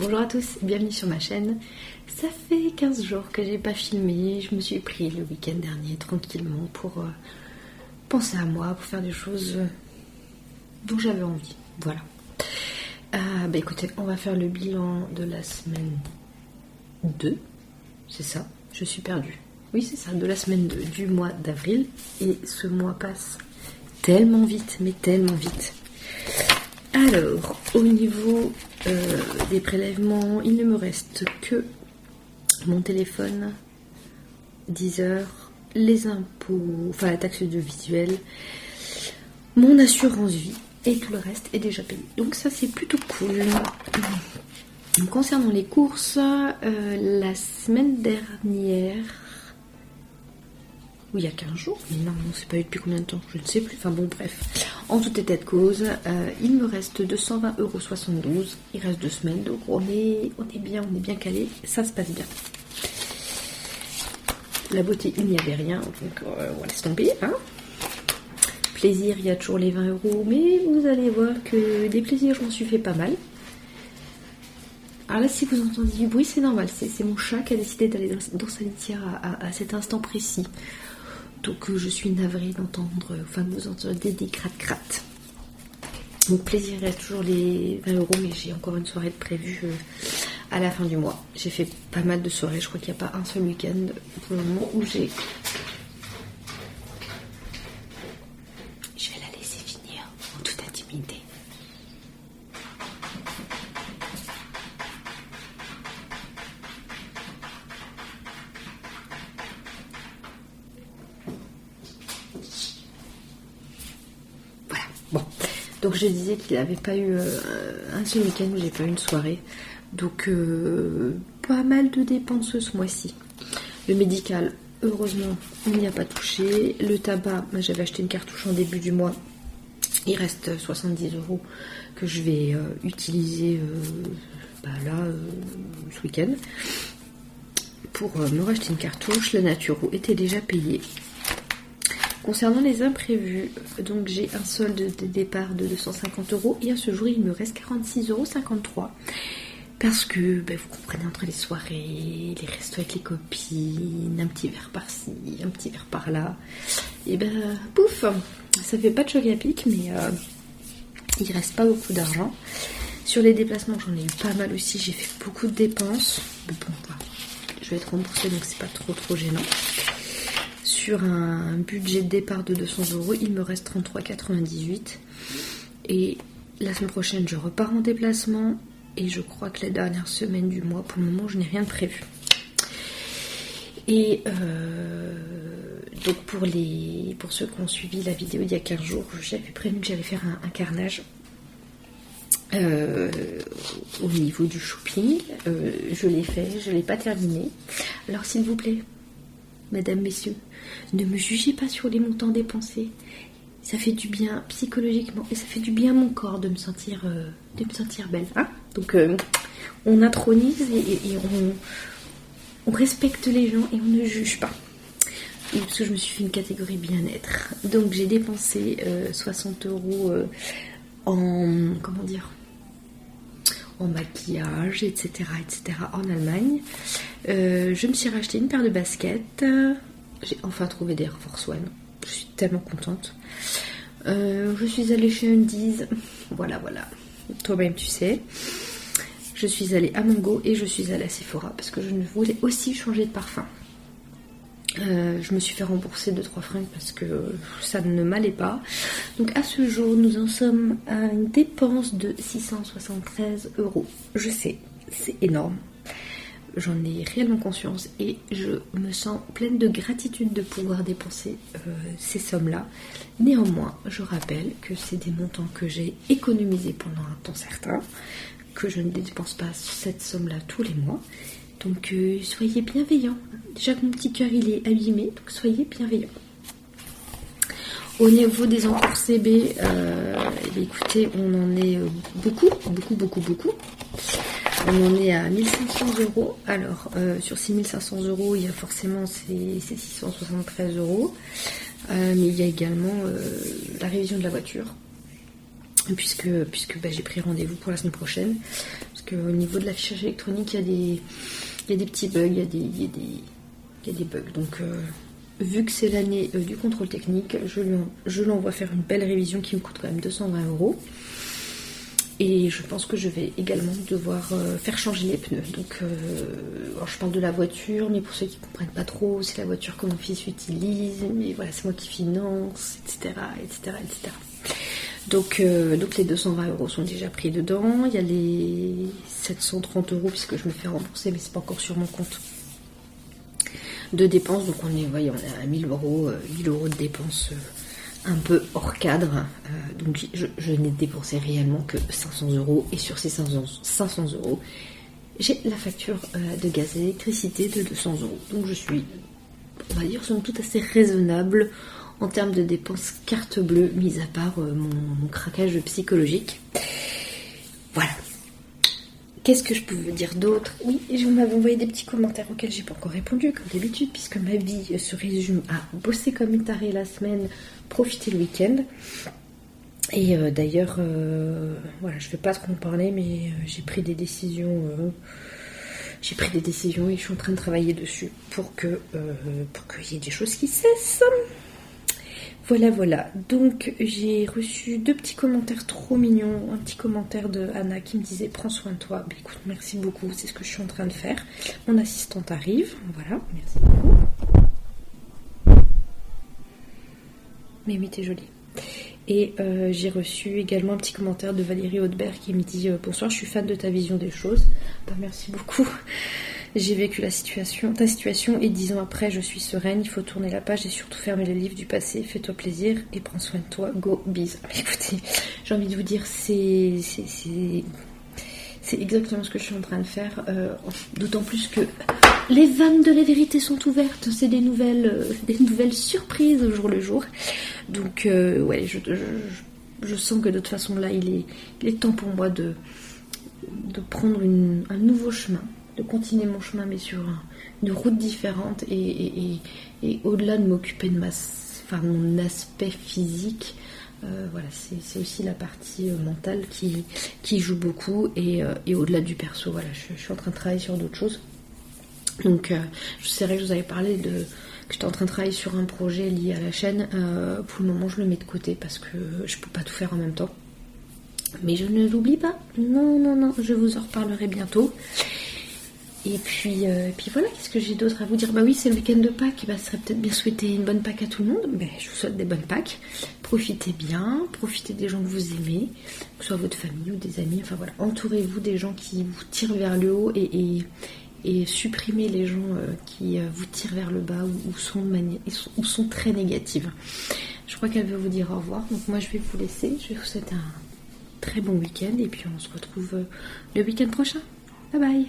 Bonjour à tous, bienvenue sur ma chaîne. Ça fait 15 jours que j'ai pas filmé, je me suis pris le week-end dernier tranquillement pour penser à moi, pour faire des choses dont j'avais envie. Voilà. Écoutez, on va faire le bilan de la semaine 2, c'est ça, je suis perdue. Oui c'est ça, de la semaine 2 du mois d'avril, et ce mois passe tellement vite, mais tellement vite. Alors, au niveau des prélèvements, il ne me reste que mon téléphone, Deezer, les impôts, enfin la taxe audiovisuelle, mon assurance vie, et tout le reste est déjà payé. Donc ça c'est plutôt cool. Concernant les courses, la semaine dernière, ou il y a 15 jours, mais non, c'est pas eu depuis combien de temps, je ne sais plus, enfin bon bref. En tout état de cause, il me reste 220,72 €, il reste 2 semaines, donc on est bien calé, ça se passe bien. La beauté, il n'y avait rien, donc on laisse tomber, hein. Plaisir, il y a toujours les 20 €, mais vous allez voir que des plaisirs, je m'en suis fait pas mal. Alors là, si vous entendez du bruit, c'est normal, c'est mon chat qui a décidé d'aller dans sa litière à cet instant précis. Donc je suis navrée d'entendre, enfin de vous entendre des cratte-cratte. Donc plaisir, il reste toujours les 20 €, mais j'ai encore une soirée de prévue à la fin du mois. J'ai fait pas mal de soirées, je crois qu'il n'y a pas un seul week-end pour le moment où j'ai... Je vais la laisser finir en toute intimité. Bon, donc je disais qu'il n'avait pas eu un seul week-end où j'ai pas eu une soirée. Donc pas mal de dépenses ce mois-ci. Le médical, heureusement, on n'y a pas touché. Le tabac, j'avais acheté une cartouche en début du mois. Il reste 70 € que je vais utiliser ce week-end pour me racheter une cartouche. La Naturo était déjà payée. Concernant les imprévus, donc j'ai un solde de départ de 250 € et à ce jour il me reste 46,53 € parce que vous comprenez, entre les soirées, les restos avec les copines, un petit verre par-ci, un petit verre par-là, et pouf, ça fait pas de choc à pic, mais il reste pas beaucoup d'argent. Sur les déplacements, j'en ai eu pas mal aussi, j'ai fait beaucoup de dépenses, mais bon, voilà, je vais être remboursée donc c'est pas trop gênant. Sur un budget de départ de 200 €, il me reste 33,98 €. Et la semaine prochaine, je repars en déplacement. Et je crois que la dernière semaine du mois, pour le moment, je n'ai rien de prévu. Et donc pour ceux qui ont suivi la vidéo il y a 15 jours, j'avais prévenu que j'allais faire un carnage au niveau du shopping. Je l'ai fait, je ne l'ai pas terminé. Alors s'il vous plaît, mesdames, messieurs, ne me jugez pas sur les montants dépensés. Ça fait du bien psychologiquement et ça fait du bien à mon corps de me sentir belle. Hein, donc on intronise et on respecte les gens et on ne juge pas. Et parce que je me suis fait une catégorie bien-être. Donc j'ai dépensé 60 € en maquillage, etc. en Allemagne. Je me suis racheté une paire de baskets. J'ai enfin trouvé des Air Force One. Je suis tellement contente. Je suis allée chez Undies. Voilà. Toi-même tu sais. Je suis allée à Mango et je suis allée à Sephora parce que je voulais aussi changer de parfum. Je me suis fait rembourser 2-3 fringues parce que ça ne m'allait pas. Donc à ce jour, nous en sommes à une dépense de 673 €. Je sais, c'est énorme. J'en ai réellement conscience et je me sens pleine de gratitude de pouvoir dépenser ces sommes-là. Néanmoins, je rappelle que c'est des montants que j'ai économisés pendant un temps certain, que je ne dépense pas cette somme-là tous les mois. Donc soyez bienveillants. Déjà que mon petit cœur il est abîmé, donc soyez bienveillants. Au niveau des encours CB, écoutez, on en est beaucoup. On en est à 1500 €. Alors, sur ces 1500 €, il y a forcément ces 673 €. Mais il y a également la révision de la voiture. puisque j'ai pris rendez-vous pour la semaine prochaine. Parce qu'au niveau de l'affichage électronique, il y a des petits bugs, il y a des bugs. Donc vu que c'est l'année du contrôle technique, je l'envoie faire une belle révision qui me coûte quand même 220 €. Et je pense que je vais également devoir faire changer les pneus. Donc, alors je parle de la voiture, mais pour ceux qui ne comprennent pas trop, c'est la voiture que mon fils utilise, mais voilà, c'est moi qui finance, etc. Donc les 220 € sont déjà pris dedans. Il y a les 730 € puisque je me fais rembourser, mais c'est pas encore sur mon compte de dépenses. Donc on est à 1000 € de dépenses. Un peu hors cadre, donc je n'ai dépensé réellement que 500 €, et sur ces 500 €, j'ai la facture de gaz et d'électricité de 200 €. Donc je suis, on va dire, somme toute assez raisonnable en termes de dépenses carte bleue, mis à part mon craquage psychologique. Voilà. Qu'est-ce que je peux vous dire d'autre? Oui, je m'avais envoyé des petits commentaires auxquels j'ai pas encore répondu, comme d'habitude, puisque ma vie se résume à bosser comme une tarée la semaine, profiter le week-end. Et d'ailleurs, voilà, je vais pas trop en parler, mais j'ai pris des décisions. Et je suis en train de travailler dessus pour qu'il y ait des choses qui cessent. Voilà. Donc j'ai reçu 2 petits commentaires trop mignons. Un petit commentaire de Anna qui me disait « Prends soin de toi ». Bah, écoute, merci beaucoup, c'est ce que je suis en train de faire. Mon assistante arrive, voilà, merci beaucoup. Mais oui, t'es jolie. Et j'ai reçu également un petit commentaire de Valérie Haudebert qui me dit « Bonsoir, je suis fan de ta vision des choses ». Bah, merci beaucoup. J'ai vécu ta situation, et 10 ans après, je suis sereine. Il faut tourner la page et surtout fermer les livres du passé. Fais-toi plaisir et prends soin de toi. Go, bise. Écoutez, j'ai envie de vous dire, c'est exactement ce que je suis en train de faire. D'autant plus que les vannes de la vérité sont ouvertes. C'est des nouvelles surprises au jour le jour. Donc, ouais, je sens que de toute façon, là, il est temps pour moi de prendre un nouveau chemin. De continuer mon chemin, mais sur une route différente, et au-delà de m'occuper de mon aspect physique, voilà, c'est aussi la partie mentale qui joue beaucoup, et au-delà du perso, voilà, je suis en train de travailler sur d'autres choses. Donc c'est vrai que je vous avais parlé que j'étais en train de travailler sur un projet lié à la chaîne. Pour le moment, je le mets de côté parce que je peux pas tout faire en même temps, mais je ne l'oublie pas. Non, je vous en reparlerai bientôt. Et puis voilà, qu'est-ce que j'ai d'autre à vous dire? Bah oui, c'est le week-end de Pâques, ça serait peut-être bien souhaiter une bonne Pâques à tout le monde. Je vous souhaite des bonnes Pâques. Profitez bien, profitez des gens que vous aimez, que ce soit votre famille ou des amis. Enfin voilà, entourez-vous des gens qui vous tirent vers le haut, et supprimez les gens qui vous tirent vers le bas ou sont très négatives. Je crois qu'elle veut vous dire au revoir, donc moi je vais vous laisser. Je vais vous souhaiter un très bon week-end, et puis on se retrouve le week-end prochain. Bye bye.